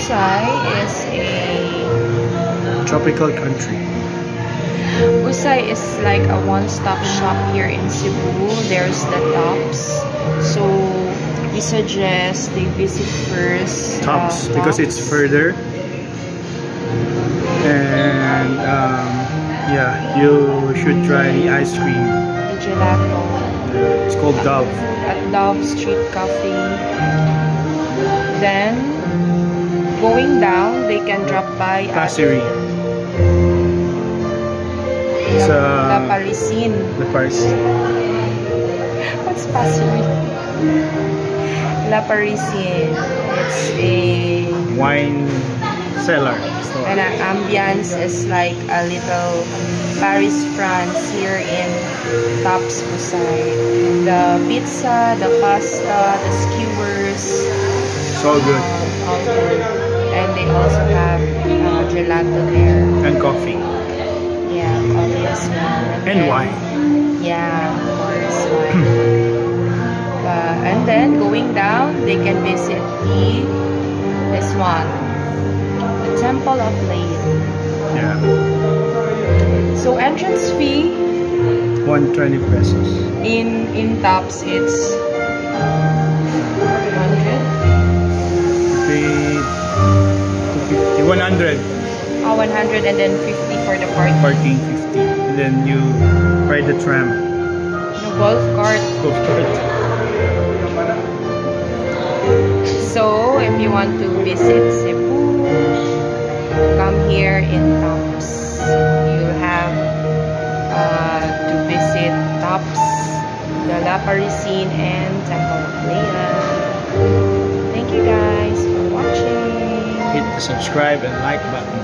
Busay is a tropical country. Busay is like a one-stop shop here in Cebu. There's the Tops, so we suggest they visit first Tops because it's further, and yeah, you should try the ice cream. The gelato. It's called Dove. At Dove Street Cafe. Then going down, they can drop by at Passery. It's La Parisine. the Parisine. What's Passery? La Parisine. It's a Wine cellar store. and ambience is like a little Paris, France here in Tops Busay. The pizza, the pasta, the skewers, So good. all good. And they also have gelato there. And coffee. Yeah, coffee as well. And then- wine. Yeah, of course, wine. And then going down, they can visit this one, the Temple of Lane. Yeah. So entrance fee 120 pesos. in Tops it's 100. 250. 100. 100 and then 50 for the parking. Parking 50. And then you ride the tram. No, golf cart. Go for it. So if you want to visit Cebu, come here in Tops. You'll have to visit Tops, the La Parisine, and Temple of Leia. Thank you guys for watching. Hit the subscribe and like button.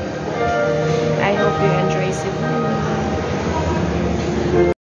I hope you enjoy Cebu.